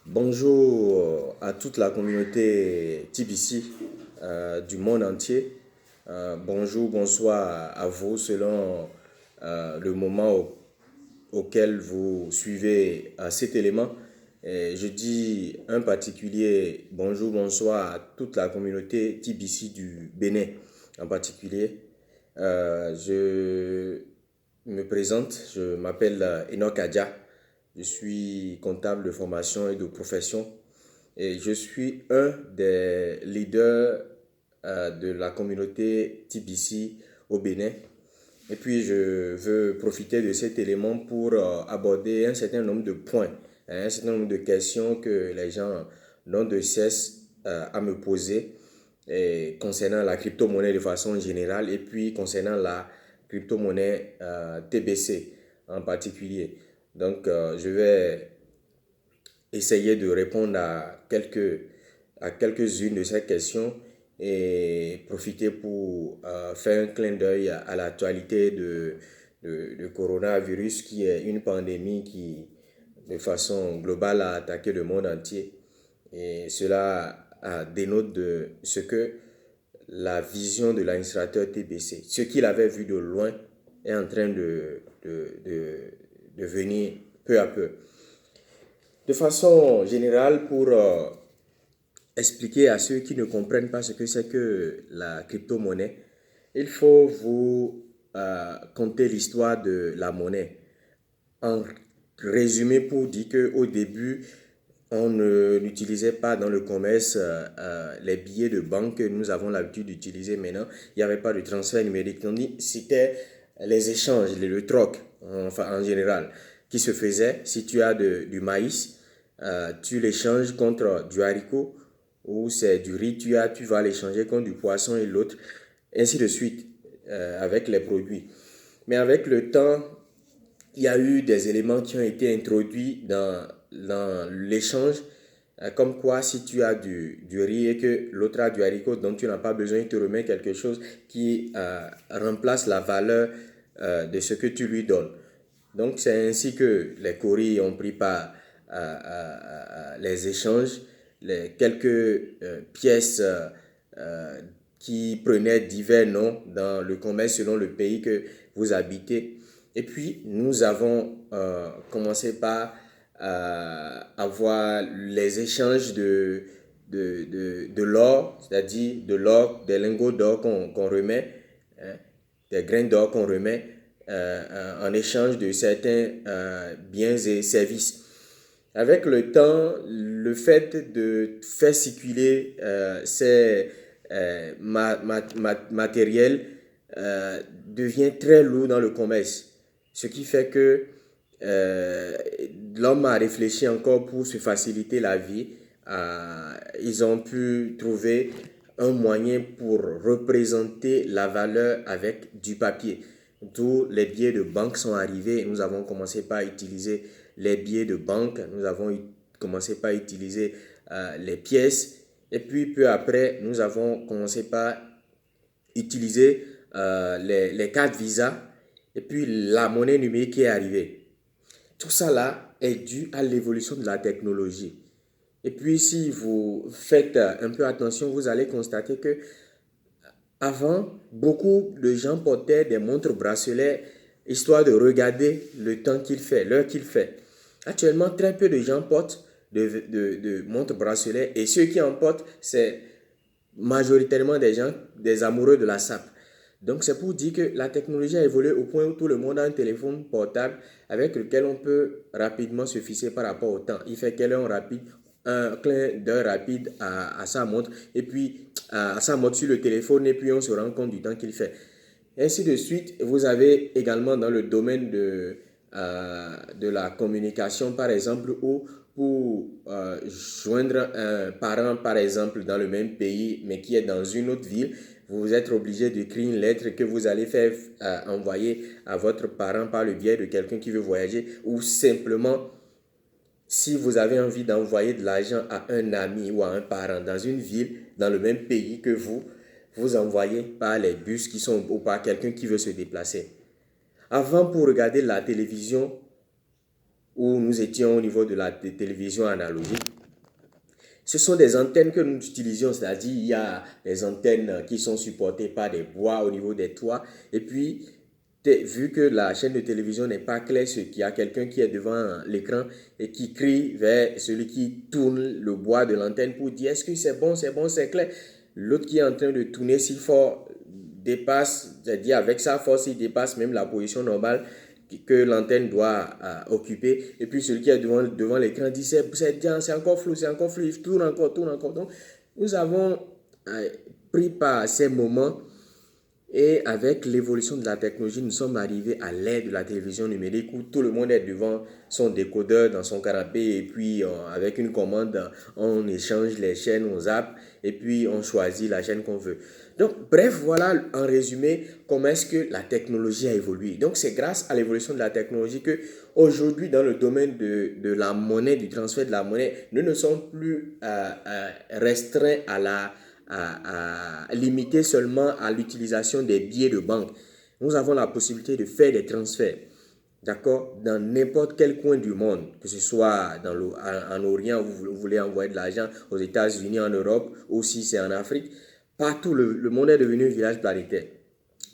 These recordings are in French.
Bonjour à toute la communauté TBC du monde entier. Bonjour, bonsoir à vous selon le moment auquel vous suivez cet élément. Et je dis un particulier bonjour, bonsoir à toute la communauté TBC du Bénin en particulier. Je me présente, je m'appelle Enoch Adja. Je suis comptable de formation et de profession et je suis un des leaders de la communauté TBC au Bénin. Et puis je veux profiter de cet élément pour aborder un certain nombre de points, un certain nombre de questions que les gens n'ont de cesse à me poser et concernant la crypto-monnaie de façon générale et puis concernant la crypto-monnaie TBC en particulier. Donc, je vais essayer de répondre à quelques-unes de ces questions et profiter pour faire un clin d'œil à l'actualité de coronavirus qui est une pandémie qui, de façon globale, a attaqué le monde entier. Et cela dénote de ce que la vision de l'administrateur TBC, ce qu'il avait vu de loin, est en train de venir peu à peu. De façon générale, pour expliquer à ceux qui ne comprennent pas ce que c'est que la crypto-monnaie, il faut vous conter l'histoire de la monnaie. En résumé, pour dire qu'au début, on n'utilisait pas dans le commerce les billets de banque que nous avons l'habitude d'utiliser maintenant. Il n'y avait pas de transfert numérique. C'était les échanges, le troc, enfin en général, qui se faisait. Si tu as du maïs, tu l'échanges contre du haricot, ou c'est du riz, tu vas l'échanger contre du poisson et l'autre, ainsi de suite, avec les produits. Mais avec le temps, il y a eu des éléments qui ont été introduits dans l'échange, comme quoi si tu as du riz et que l'autre a du haricot dont tu n'as pas besoin, il te remet quelque chose qui remplace la valeur de ce que tu lui donnes. Donc c'est ainsi que les courriers ont pris part à les échanges, les quelques pièces qui prenaient divers noms dans le commerce selon le pays que vous habitez. Et puis, nous avons commencé par avoir les échanges de l'or, c'est-à-dire de l'or, des lingots d'or qu'on remet, hein, des grains d'or qu'on remet en échange de certains biens et services. Avec le temps, le fait de faire circuler ces matériels devient très lourd dans le commerce. Ce qui fait que euh, l'homme a réfléchi encore pour se faciliter la vie. Ils ont pu trouver un moyen pour représenter la valeur avec du papier. D'où les billets de banque sont arrivés. Nous avons commencé par utiliser les billets de banque. Nous avons commencé par utiliser les pièces. Et puis, peu après, nous avons commencé par utiliser les cartes Visa et puis la monnaie numérique qui est arrivée. Tout ça là est dû à l'évolution de la technologie. Et puis si vous faites un peu attention, vous allez constater que avant, beaucoup de gens portaient des montres bracelets histoire de regarder le temps qu'il fait, l'heure qu'il fait. Actuellement, très peu de gens portent de montres bracelets et ceux qui en portent, c'est majoritairement des gens, des amoureux de la sape. Donc c'est pour dire que la technologie a évolué au point où tout le monde a un téléphone portable avec lequel on peut rapidement se fixer par rapport au temps. Il fait quelle heure rapide, un clin d'heure rapide à sa montre et puis à sa montre sur le téléphone et puis on se rend compte du temps qu'il fait. Ainsi de suite, vous avez également dans le domaine de la communication, par exemple, où pour joindre un parent, par exemple, dans le même pays, mais qui est dans une autre ville, vous êtes obligé d'écrire une lettre que vous allez faire envoyer à votre parent par le biais de quelqu'un qui veut voyager, ou simplement, si vous avez envie d'envoyer de l'argent à un ami ou à un parent dans une ville, dans le même pays que vous envoyez par les bus qui sont ou par quelqu'un qui veut se déplacer. Avant, pour regarder la télévision, où nous étions au niveau de la télévision analogique, ce sont des antennes que nous utilisions, c'est-à-dire il y a des antennes qui sont supportées par des bois au niveau des toits. Et puis, vu que la chaîne de télévision n'est pas claire, ce qu'il y a quelqu'un qui est devant l'écran et qui crie vers celui qui tourne le bois de l'antenne pour dire est-ce que c'est bon, c'est clair. L'autre qui est en train de tourner si fort dépasse, c'est-à-dire avec sa force, il dépasse même la position normale que l'antenne doit occuper. Et puis celui qui est devant l'écran dit c'est encore flou, tourne encore. Donc nous avons pris par ces moments et avec l'évolution de la technologie, nous sommes arrivés à l'ère de la télévision numérique où tout le monde est devant son décodeur dans son canapé et puis avec une commande, on échange les chaînes, on zappe et puis on choisit la chaîne qu'on veut. Donc, bref, voilà en résumé comment est-ce que la technologie a évolué. Donc, c'est grâce à l'évolution de la technologie que aujourd'hui, dans le domaine de la monnaie, du transfert de la monnaie, nous ne sommes plus restreints à limiter seulement à l'utilisation des billets de banque. Nous avons la possibilité de faire des transferts, d'accord, dans n'importe quel coin du monde, que ce soit en Orient, vous voulez envoyer de l'argent aux États-Unis, en Europe, ou si c'est en Afrique. Partout, le monde est devenu un village planétaire.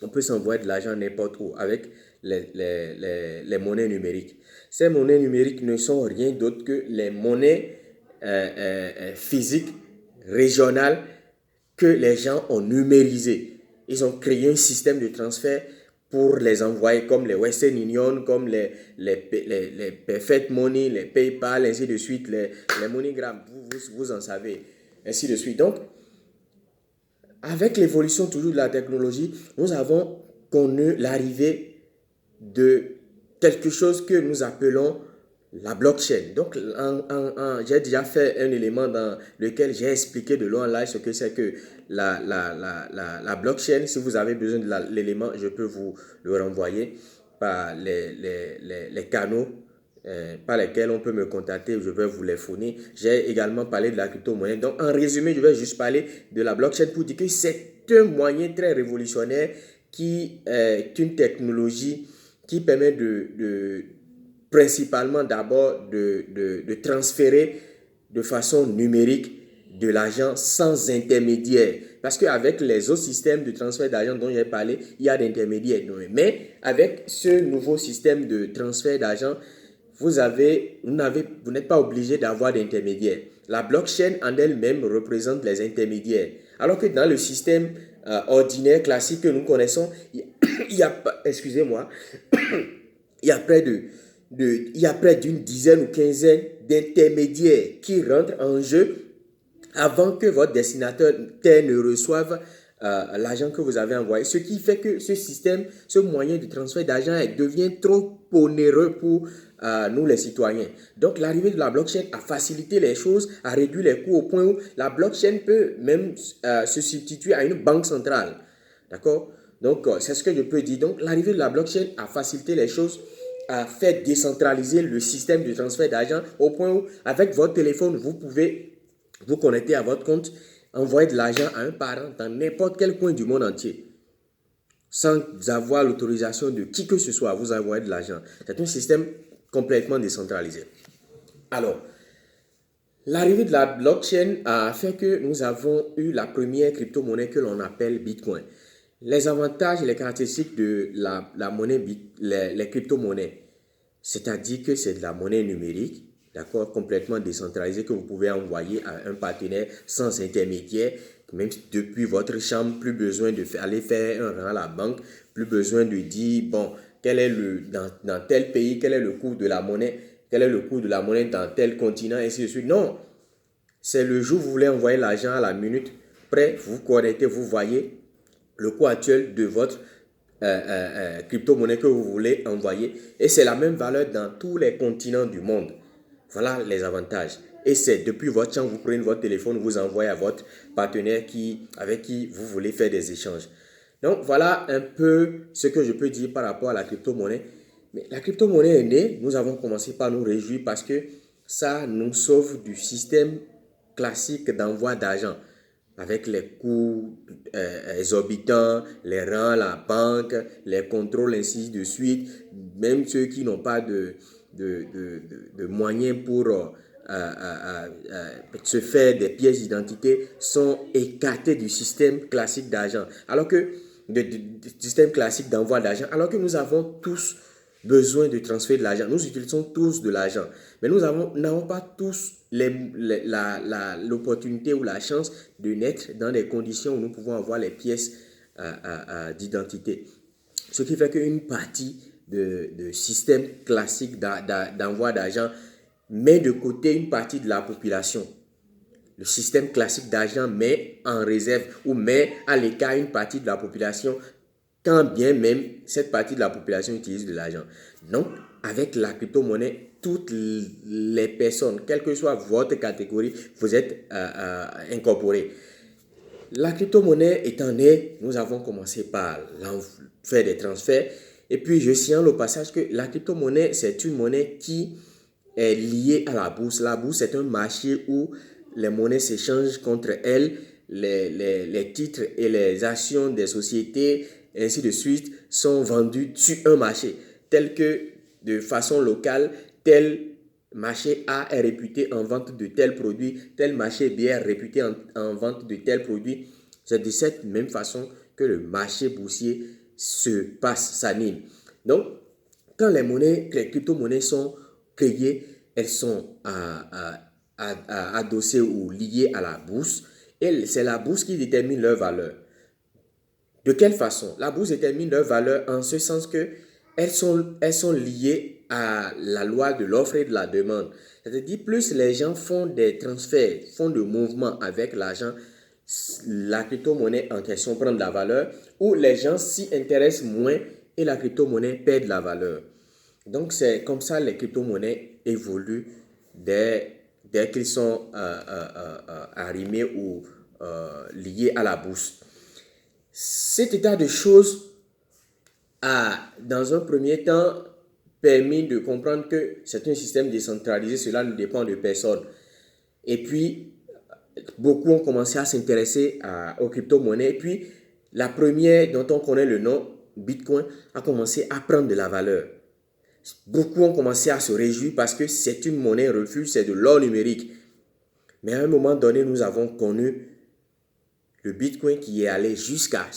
On peut s'envoyer de l'argent n'importe où avec les monnaies numériques. Ces monnaies numériques ne sont rien d'autre que les monnaies physiques, régionales, que les gens ont numérisé. Ils ont créé un système de transfert pour les envoyer comme les Western Union, comme les Perfect Money, les PayPal, ainsi de suite, les MoneyGram, vous en savez, ainsi de suite. Donc, avec l'évolution toujours de la technologie, nous avons connu l'arrivée de quelque chose que nous appelons la blockchain. Donc, j'ai déjà fait un élément dans lequel j'ai expliqué de long en large ce que c'est que la blockchain. Si vous avez besoin de l'élément, je peux vous le renvoyer par les canaux par lesquels on peut me contacter, je vais vous les fournir. J'ai également parlé de la crypto-monnaie. Donc, en résumé, je vais juste parler de la blockchain pour dire que c'est un moyen très révolutionnaire qui est une technologie qui permet principalement d'abord de transférer de façon numérique de l'argent sans intermédiaire. Parce qu'avec les autres systèmes de transfert d'argent dont j'ai parlé, il y a d'intermédiaires. Mais avec ce nouveau système de transfert d'argent, vous n'êtes pas obligé d'avoir d'intermédiaire. La blockchain en elle-même représente les intermédiaires. Alors que dans le système ordinaire, classique que nous connaissons, il y a excusez-moi, il y a près d'une dizaine ou quinzaine d'intermédiaires qui rentrent en jeu avant que votre destinataire ne reçoive l'argent que vous avez envoyé. Ce qui fait que ce système, ce moyen de transfert d'argent devient trop onéreux pour nous les citoyens. Donc l'arrivée de la blockchain a facilité les choses, a réduit les coûts au point où la blockchain peut même se substituer à une banque centrale. D'accord? Donc c'est ce que je peux dire. Donc l'arrivée de la blockchain a facilité les choses, a fait décentraliser le système de transfert d'argent au point où avec votre téléphone, vous pouvez vous connecter à votre compte, envoyer de l'argent à un parent dans n'importe quel coin du monde entier, sans avoir l'autorisation de qui que ce soit à vous envoyer de l'argent. C'est un système complètement décentralisé. Alors, l'arrivée de la blockchain a fait que nous avons eu la première crypto-monnaie que l'on appelle Bitcoin. Les avantages et les caractéristiques de la monnaie, les crypto-monnaies, c'est-à-dire que c'est de la monnaie numérique, d'accord, complètement décentralisée que vous pouvez envoyer à un partenaire sans intermédiaire, même depuis votre chambre, plus besoin d'aller faire un rang à la banque, plus besoin de dire, bon, quel est dans tel pays, quel est le cours de la monnaie, quel est le cours de la monnaie dans tel continent, et ainsi de suite. Non, c'est le jour où vous voulez envoyer l'argent à la minute, près, vous connectez, vous voyez le cours actuel de votre crypto-monnaie que vous voulez envoyer. Et c'est la même valeur dans tous les continents du monde. Voilà les avantages. Et c'est depuis votre chambre, vous prenez votre téléphone, vous envoyez à votre partenaire avec qui vous voulez faire des échanges. Donc voilà un peu ce que je peux dire par rapport à la crypto-monnaie. Mais la crypto-monnaie est née, nous avons commencé par nous réjouir parce que ça nous sauve du système classique d'envoi d'argent avec les coûts exorbitants, les rangs à la banque, les contrôles ainsi de suite. Même ceux qui n'ont pas de moyens pour se faire des pièces d'identité sont écartés du système classique d'argent, alors que du système classique d'envoi d'argent, alors que nous avons tous besoin de transférer de l'argent. Nous utilisons tous de l'argent, mais nous n'avons pas tous l'opportunité ou la chance de naître dans des conditions où nous pouvons avoir les pièces d'identité. Ce qui fait qu'une partie de système classique d'envoi d'argent met de côté une partie de la population. Le système classique d'argent met en réserve ou met à l'écart une partie de la population, quand bien même cette partie de la population utilise de l'argent. Donc, avec la crypto-monnaie, toutes les personnes, quelle que soit votre catégorie, vous êtes incorporés. La crypto-monnaie étant née, nous avons commencé par faire des transferts. Et puis, je signale au passage que la crypto-monnaie, c'est une monnaie qui est liée à la bourse. La bourse, c'est un marché où les monnaies s'échangent contre elles, les titres et les actions des sociétés, et ainsi de suite, sont vendus sur un marché, tel que de façon locale, tel marché A est réputé en vente de tel produit, tel marché B est réputé en vente de tel produit. C'est de cette même façon que le marché boursier se passe, s'anime. Donc, quand les crypto-monnaies sont créées, elles sont adossées ou liées à la bourse, et c'est la bourse qui détermine leur valeur. De quelle façon? La bourse détermine leur valeur en ce sens que elles sont liées à la loi de l'offre et de la demande. C'est-à-dire, plus les gens font des transferts, font des mouvements avec l'argent, la crypto-monnaie en question prend de la valeur, ou les gens s'y intéressent moins et la crypto-monnaie perd de la valeur. Donc, c'est comme ça que les crypto-monnaies évoluent dès qu'ils sont arrimés ou liés à la bourse. Cet état de choses a, dans un premier temps, permis de comprendre que c'est un système décentralisé, cela ne dépend de personne. Et puis, beaucoup ont commencé à s'intéresser aux crypto-monnaies. Et puis, la première dont on connaît le nom, Bitcoin, a commencé à prendre de la valeur. Beaucoup ont commencé à se réjouir parce que c'est une monnaie refuge, c'est de l'or numérique. Mais à un moment donné, nous avons connu le Bitcoin qui est allé jusqu'à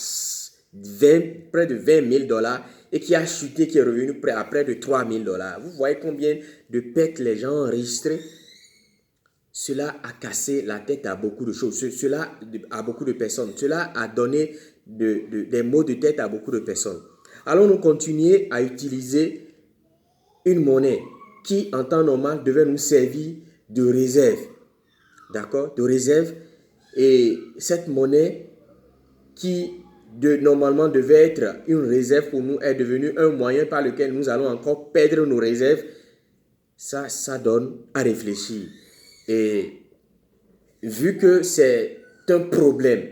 près de 20 000 dollars et qui a chuté, qui est revenu à près de 3 000 dollars. Vous voyez combien de pertes les gens ont enregistrées? Cela a cassé la tête à beaucoup de choses. Cela à beaucoup de personnes. Cela a donné des maux de tête à beaucoup de personnes. Allons-nous continuer à utiliser une monnaie qui, en temps normal, devait nous servir de réserve. D'accord? De réserve. Et cette monnaie qui normalement devait être une réserve pour nous est devenue un moyen par lequel nous allons encore perdre nos réserves. Ça donne à réfléchir. Et vu que c'est un problème,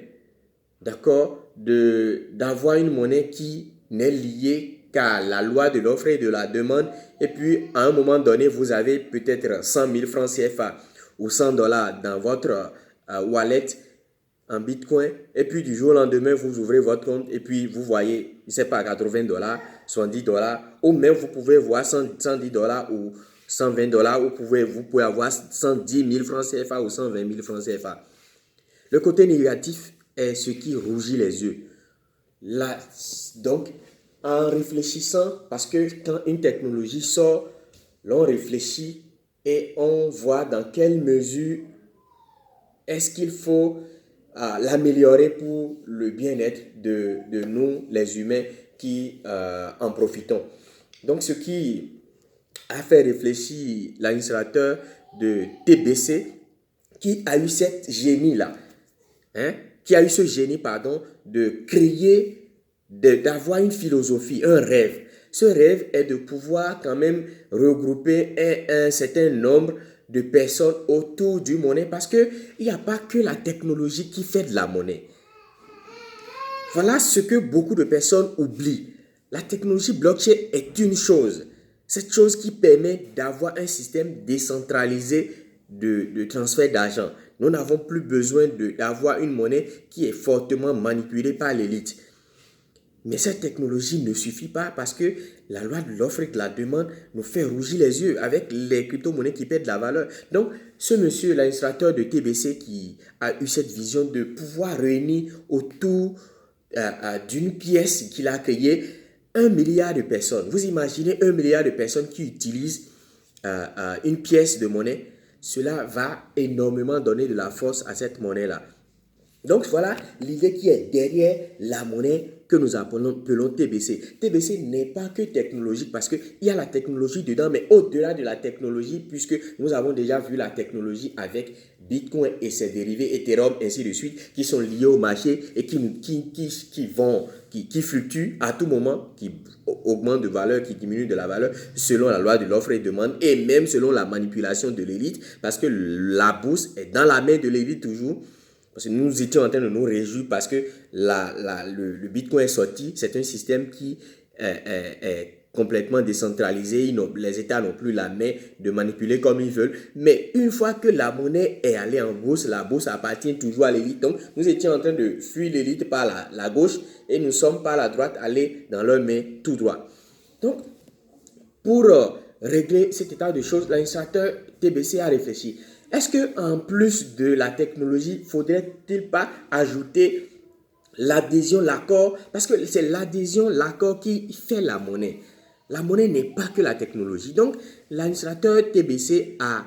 d'accord, d'avoir une monnaie qui n'est liée qu'à la loi de l'offre et de la demande, et puis à un moment donné, vous avez peut-être 100 000 francs CFA ou 100 dollars dans votre wallet en Bitcoin, et puis du jour au lendemain, vous ouvrez votre compte et puis vous voyez, je ne sais pas, 80 dollars, 70 dollars, ou même vous pouvez voir 110 dollars ou 120 dollars, ou vous pouvez avoir 110 000 francs CFA ou 120 000 francs CFA. Le côté négatif est ce qui rougit les yeux. Là, donc, en réfléchissant, parce que quand une technologie sort, l'on réfléchit et on voit dans quelle mesure est-ce qu'il faut l'améliorer pour le bien-être de nous, les humains, qui en profitons. Donc, ce qui a fait réfléchir l'administrateur de TBC, qui a eu cette génie-là, de créer, d'avoir une philosophie, un rêve. Ce rêve est de pouvoir quand même regrouper un certain nombre de personnes autour du monnaie, parce qu'il n'y a pas que la technologie qui fait de la monnaie. Voilà ce que beaucoup de personnes oublient. La technologie blockchain est une chose. Cette chose qui permet d'avoir un système décentralisé de transfert d'argent. Nous n'avons plus besoin d'avoir une monnaie qui est fortement manipulée par l'élite. Mais cette technologie ne suffit pas parce que la loi de l'offre et de la demande nous fait rougir les yeux avec les crypto-monnaies qui perdent de la valeur. Donc, ce monsieur, l'administrateur de TBC qui a eu cette vision de pouvoir réunir autour d'une pièce qu'il a créée 1 milliard de personnes. Vous imaginez 1 milliard de personnes qui utilisent une pièce de monnaie. Cela va énormément donner de la force à cette monnaie-là. Donc voilà l'idée qui est derrière la monnaie que nous appelons TBC. TBC n'est pas que technologique parce qu'il y a la technologie dedans, mais au-delà de la technologie, puisque nous avons déjà vu la technologie avec Bitcoin et ses dérivés, Ethereum, ainsi de suite, qui sont liés au marché et qui fluctuent à tout moment, qui augmentent de valeur, qui diminuent de la valeur selon la loi de l'offre et de demande et même selon la manipulation de l'élite, parce que la bourse est dans la main de l'élite toujours. Parce que nous étions en train de nous réjouir parce que le Bitcoin est sorti. C'est un système qui est complètement décentralisé. Les États n'ont plus la main de manipuler comme ils veulent. Mais une fois que la monnaie est allée en bourse, la bourse appartient toujours à l'élite. Donc, nous étions en train de fuir l'élite par la gauche et nous sommes par la droite allés dans leur main tout droit. Donc, pour régler cet état de choses, l'administrateur TBC a réfléchi. Est-ce qu'en plus de la technologie, faudrait-il pas ajouter l'adhésion, l'accord? Parce que c'est l'adhésion, l'accord qui fait la monnaie. La monnaie n'est pas que la technologie. Donc, l'administrateur TBC a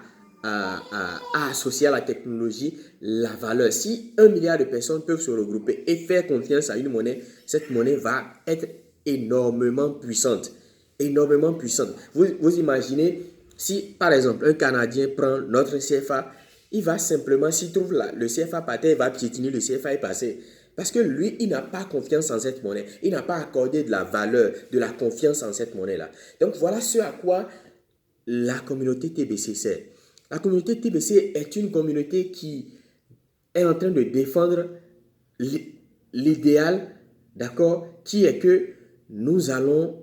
associé à la technologie la valeur. Si 1 milliard de personnes peuvent se regrouper et faire confiance à une monnaie, cette monnaie va être énormément puissante. Énormément puissante. Vous imaginez, si par exemple un Canadien prend notre CFA, il va simplement, s'il trouve le CFA par terre, il va piétiner le CFA et passer. Parce que lui, il n'a pas confiance en cette monnaie. Il n'a pas accordé de la valeur, de la confiance en cette monnaie-là. Donc voilà ce à quoi la communauté TBC sert. La communauté TBC est une communauté qui est en train de défendre l'idéal, d'accord, qui est que nous allons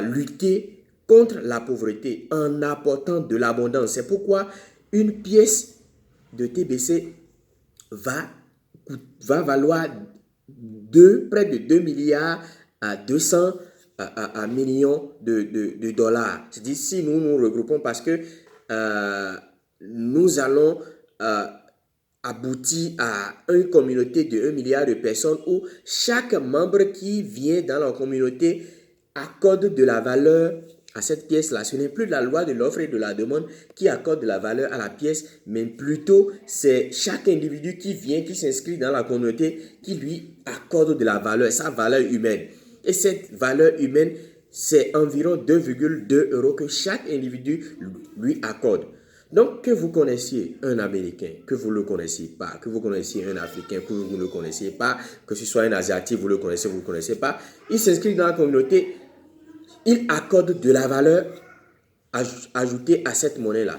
lutter contre la pauvreté en apportant de l'abondance. C'est pourquoi une pièce de TBC va valoir près de 2 milliards à 200 millions de dollars. C'est-à-dire si nous nous regroupons parce que nous allons aboutir à une communauté de 1 milliard de personnes où chaque membre qui vient dans la communauté accorde de la valeur à cette pièce-là. Ce n'est plus la loi de l'offre et de la demande qui accorde de la valeur à la pièce, mais plutôt c'est chaque individu qui vient, qui s'inscrit dans la communauté, qui lui accorde de la valeur, sa valeur humaine. Et cette valeur humaine, c'est environ 2,2 € que chaque individu lui accorde. Donc, que vous connaissiez un Américain, que vous ne le connaissiez pas, que vous connaissiez un Africain, que vous ne le connaissiez pas, que ce soit un Asiatique, vous le connaissez, vous ne le connaissez pas, il s'inscrit dans la communauté, il accorde de la valeur ajoutée à cette monnaie-là.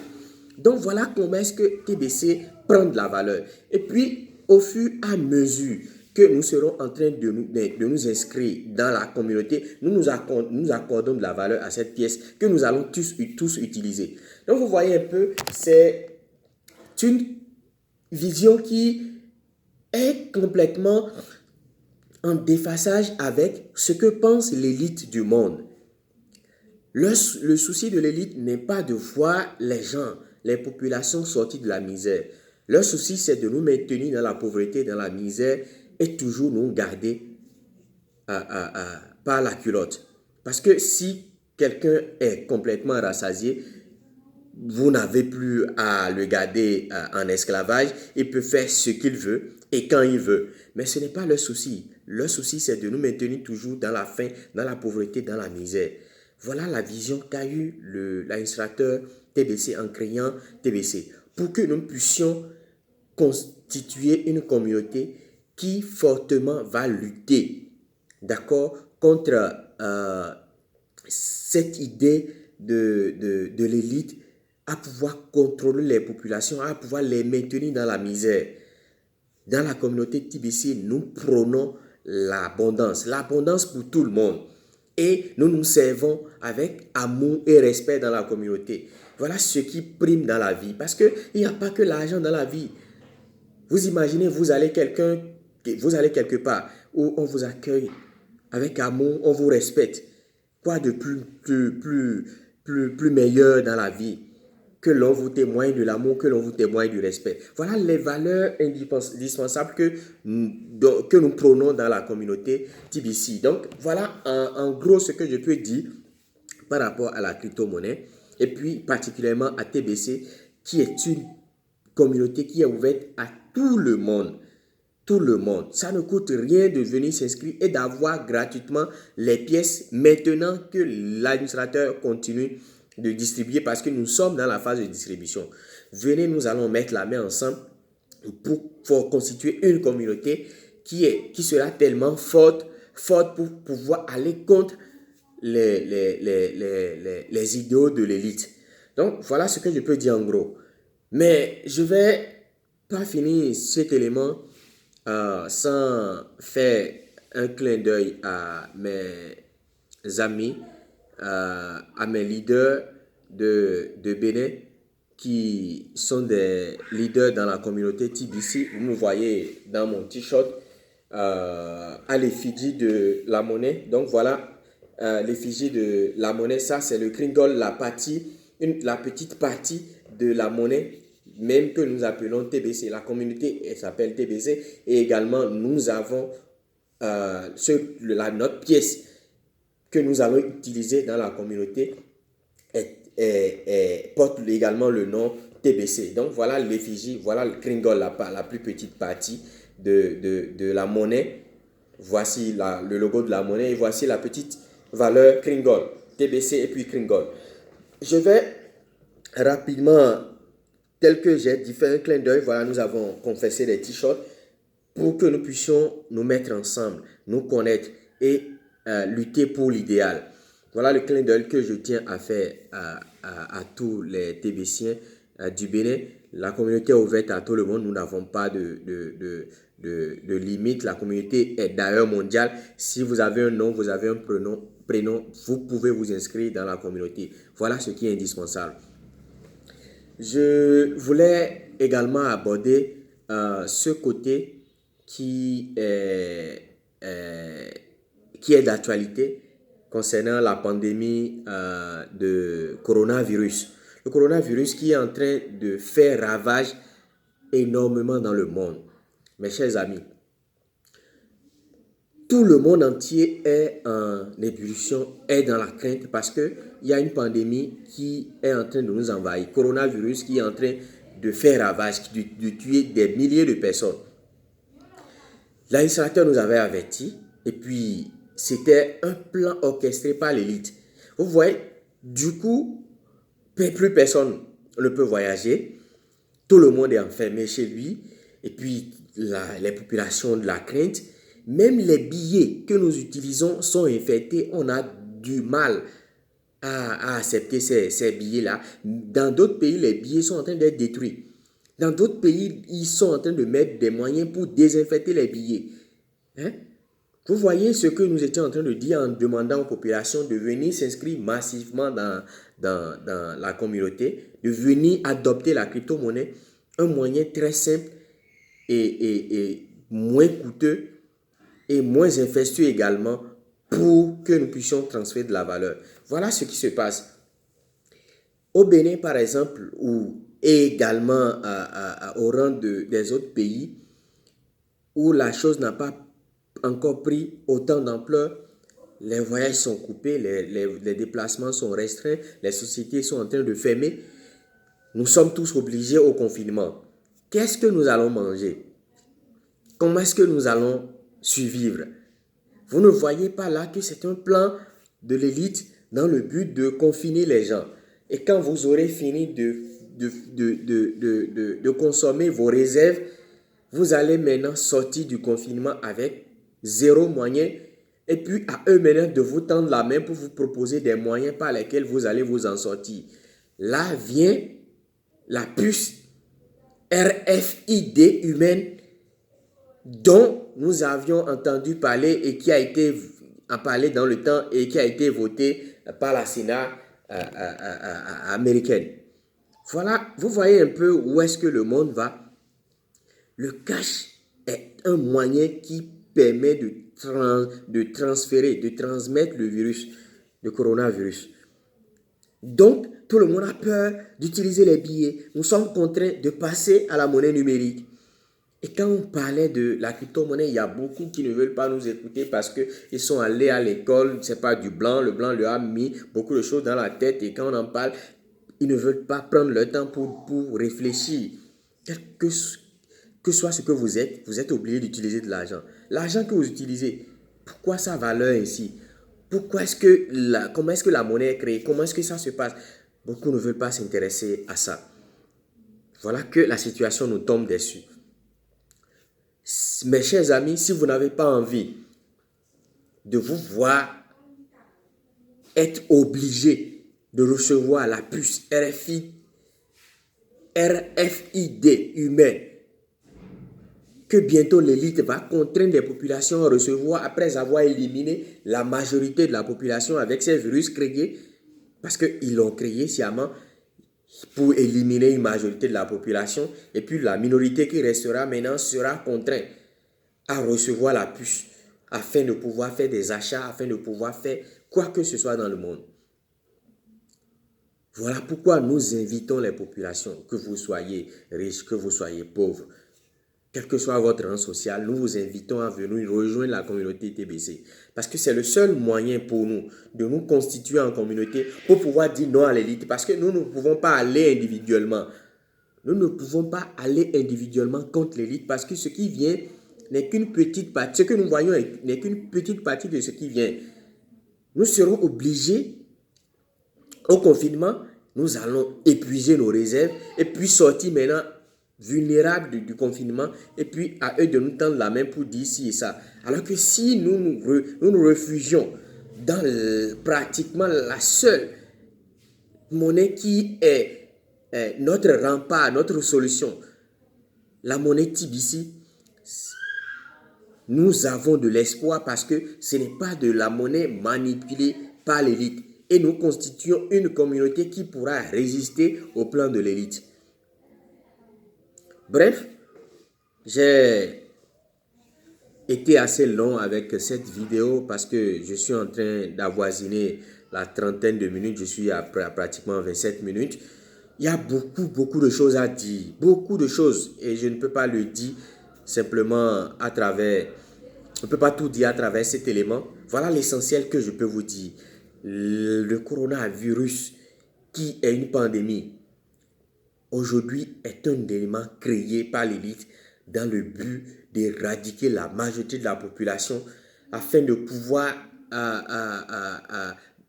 Donc, voilà comment est-ce que TBC prend de la valeur. Et puis, au fur et à mesure que nous serons en train de nous inscrire dans la communauté, nous accordons de la valeur à cette pièce que nous allons tous utiliser. Donc, vous voyez un peu, c'est une vision qui est complètement en déphasage avec ce que pense l'élite du monde. Le souci de l'élite n'est pas de voir les gens, les populations sorties de la misère. Leur souci, c'est de nous maintenir dans la pauvreté, dans la misère et toujours nous garder par la culotte. Parce que si quelqu'un est complètement rassasié, vous n'avez plus à le garder en esclavage. Il peut faire ce qu'il veut et quand il veut. Mais ce n'est pas leur souci. Leur souci, c'est de nous maintenir toujours dans la faim, dans la pauvreté, dans la misère. Voilà la vision qu'a eu l'administrateur TBC en créant TBC. Pour que nous puissions constituer une communauté qui fortement va lutter, d'accord, contre cette idée de l'élite à pouvoir contrôler les populations, à pouvoir les maintenir dans la misère. Dans la communauté TBC, nous prônons l'abondance pour tout le monde. Et nous nous servons avec amour et respect dans la communauté. Voilà ce qui prime dans la vie. Parce qu'il n'y a pas que l'argent dans la vie. Vous imaginez, vous allez quelque part où on vous accueille avec amour, on vous respecte. Quoi de plus meilleur dans la vie que l'on vous témoigne de l'amour, que l'on vous témoigne du respect. Voilà les valeurs indispensables que nous prônons dans la communauté TBC. Donc, voilà en gros ce que je peux dire par rapport à la crypto-monnaie et puis particulièrement à TBC qui est une communauté qui est ouverte à tout le monde. Tout le monde. Ça ne coûte rien de venir s'inscrire et d'avoir gratuitement les pièces maintenant que l'administrateur continue de distribuer parce que nous sommes dans la phase de distribution. Venez, nous allons mettre la main ensemble pour constituer une communauté qui sera tellement forte pour pouvoir aller contre les idéaux de l'élite. Donc, voilà ce que je peux dire en gros. Mais je ne vais pas finir cet élément sans faire un clin d'œil à mes amis, à mes leaders de Bénin qui sont des leaders dans la communauté TBC. Vous me voyez dans mon t-shirt à l'effigie de la monnaie. Donc voilà, l'effigie de la monnaie, ça c'est le kringle, la petite partie de la monnaie même que nous appelons TBC. La communauté elle s'appelle TBC et également nous avons notre pièce que nous allons utiliser dans la communauté porte également le nom TBC. Donc voilà l'effigie, voilà le kringle, la plus petite partie de la monnaie. Voici le logo de la monnaie et voici la petite valeur kringle, TBC et puis kringle. Je vais rapidement, tel que j'ai dit, faire un clin d'œil. Voilà, nous avons confessé des t-shirts pour que nous puissions nous mettre ensemble, nous connaître et lutter pour l'idéal. Voilà le clin d'œil que je tiens à faire à tous les TBCiens du Bénin. La communauté est ouverte à tout le monde. Nous n'avons pas de limite. La communauté est d'ailleurs mondiale. Si vous avez un nom, vous avez un prénom, vous pouvez vous inscrire dans la communauté. Voilà ce qui est indispensable. Je voulais également aborder ce côté qui est d'actualité concernant la pandémie de coronavirus. Le coronavirus qui est en train de faire ravage énormément dans le monde. Mes chers amis, tout le monde entier est en ébullition, est dans la crainte parce qu'il y a une pandémie qui est en train de nous envahir. Coronavirus qui est en train de faire ravage, de tuer des milliers de personnes. L'administrateur nous avait avertis et puis c'était un plan orchestré par l'élite. Vous voyez, du coup, plus personne ne peut voyager. Tout le monde est enfermé chez lui et puis les populations de la crainte. Même les billets que nous utilisons sont infectés. On a du mal à accepter ces billets-là. Dans d'autres pays, les billets sont en train d'être détruits. Dans d'autres pays, ils sont en train de mettre des moyens pour désinfecter les billets. Vous voyez ce que nous étions en train de dire en demandant aux populations de venir s'inscrire massivement dans la communauté, de venir adopter la crypto-monnaie, un moyen très simple et moins coûteux et moins infectieux également pour que nous puissions transférer de la valeur. Voilà ce qui se passe. Au Bénin, par exemple, et également au rang des autres pays, où la chose n'a pas encore pris autant d'ampleur, les voyages sont coupés, les déplacements sont restreints, les sociétés sont en train de fermer. Nous sommes tous obligés au confinement. Qu'est-ce que nous allons manger? Comment est-ce que nous allons survivre? Vous ne voyez pas là que c'est un plan de l'élite dans le but de confiner les gens. Et quand vous aurez fini de consommer vos réserves, vous allez maintenant sortir du confinement avec zéro moyen et puis à eux maintenant de vous tendre la main pour vous proposer des moyens par lesquels vous allez vous en sortir. Là vient la puce RFID humaine dont nous avions entendu parler et qui a été parlé dans le temps et qui a été voté par la Sénat américaine. Voilà, vous voyez un peu où est-ce que le monde va. Le cash est un moyen qui permet de de transférer, de transmettre le virus, le coronavirus. Donc, tout le monde a peur d'utiliser les billets. Nous sommes contraints de passer à la monnaie numérique. Et quand on parlait de la crypto-monnaie, il y a beaucoup qui ne veulent pas nous écouter parce qu'ils sont allés à l'école, c'est pas du blanc, le blanc leur a mis beaucoup de choses dans la tête et quand on en parle, ils ne veulent pas prendre le temps pour réfléchir. Que soit ce que vous êtes obligé d'utiliser de l'argent. L'argent que vous utilisez, pourquoi sa valeur ainsi? Comment est-ce que la monnaie est créée? Comment est-ce que ça se passe? Beaucoup ne veulent pas s'intéresser à ça. Voilà que la situation nous tombe dessus. Mes chers amis, si vous n'avez pas envie de vous voir être obligé de recevoir la puce RFID humaine, que bientôt l'élite va contraindre les populations à recevoir après avoir éliminé la majorité de la population avec ces virus créés, parce qu'ils l'ont créé sciemment pour éliminer une majorité de la population, et puis la minorité qui restera maintenant sera contrainte à recevoir la puce afin de pouvoir faire des achats, afin de pouvoir faire quoi que ce soit dans le monde. Voilà pourquoi nous invitons les populations, que vous soyez riches, que vous soyez pauvres, quel que soit votre rang social, nous vous invitons à venir rejoindre la communauté TBC. Parce que c'est le seul moyen pour nous de nous constituer en communauté pour pouvoir dire non à l'élite. Parce que nous ne pouvons pas aller individuellement. Nous ne pouvons pas aller individuellement contre l'élite parce que ce qui vient n'est qu'une petite partie. Ce que nous voyons n'est qu'une petite partie de ce qui vient. Nous serons obligés, au confinement, nous allons épuiser nos réserves et puis sortir maintenant vulnérables du confinement et puis à eux de nous tendre la main pour dire ci et ça. Alors que si nous nous réfugions dans pratiquement la seule monnaie qui est notre rempart, notre solution, la monnaie TBC, nous avons de l'espoir parce que ce n'est pas de la monnaie manipulée par l'élite. Et nous constituons une communauté qui pourra résister au plan de l'élite. Bref, j'ai été assez long avec cette vidéo parce que je suis en train d'avoisiner la trentaine de minutes. Je suis à pratiquement 27 minutes. Il y a beaucoup de choses à dire. Beaucoup de choses. Et je ne peux pas le dire simplement à travers... On ne peut pas tout dire à travers cet élément. Voilà l'essentiel que je peux vous dire. Le coronavirus, qui est une pandémie, aujourd'hui est un élément créé par l'élite dans le but d'éradiquer la majorité de la population afin de pouvoir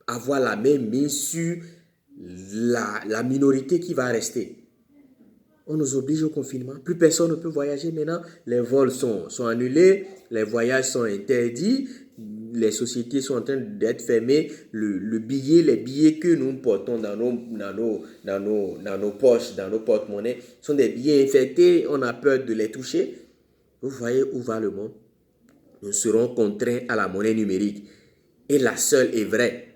avoir la même main sur la minorité qui va rester. On nous oblige au confinement. Plus personne ne peut voyager maintenant. Les vols sont annulés. Les voyages sont interdits. Les sociétés sont en train d'être fermées. Les billets que nous portons dans nos poches, dans nos porte-monnaies, sont des billets infectés. On a peur de les toucher. Vous voyez où va le monde? Nous serons contraints à la monnaie numérique. Et la seule est vraie.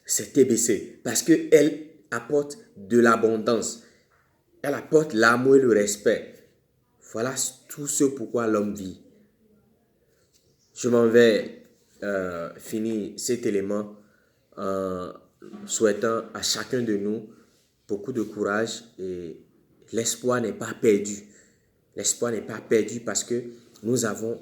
C'est TBC. Parce qu'elle apporte de l'abondance. Elle apporte l'amour et le respect. Voilà tout ce pourquoi l'homme vit. Je m'en vais finir cet élément en souhaitant à chacun de nous beaucoup de courage et l'espoir n'est pas perdu. L'espoir n'est pas perdu parce que nous avons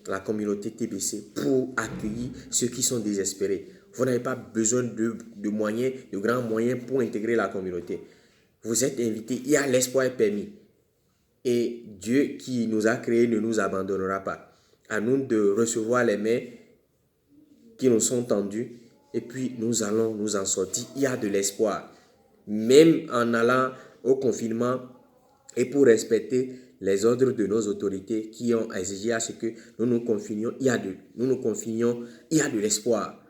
la communauté TBC pour accueillir ceux qui sont désespérés. Vous n'avez pas besoin de moyens, de grands moyens pour intégrer la communauté. Vous êtes invités, il y a l'espoir est permis. Et Dieu qui nous a créés ne nous abandonnera pas. À nous de recevoir les mains qui nous sont tendues et puis nous allons nous en sortir. Il y a de l'espoir. Même en allant au confinement et pour respecter les ordres de nos autorités qui ont exigé à ce que nous nous confinions, il y a de l'espoir.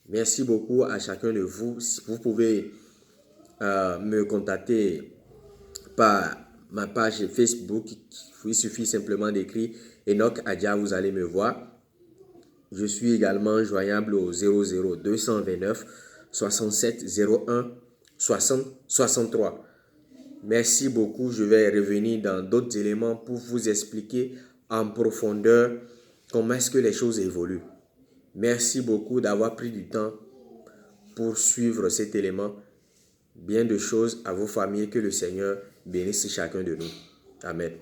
Merci beaucoup à chacun de vous. Vous pouvez me contacter par ma page Facebook. Il suffit simplement d'écrire Enoch Adja, vous allez me voir. Je suis également joignable au 00 229 67 01 60 63. Merci beaucoup. Je vais revenir dans d'autres éléments pour vous expliquer en profondeur comment est-ce que les choses évoluent. Merci beaucoup d'avoir pris du temps pour suivre cet élément. Bien de choses à vos familles, que le Seigneur bénisse chacun de nous. Amen.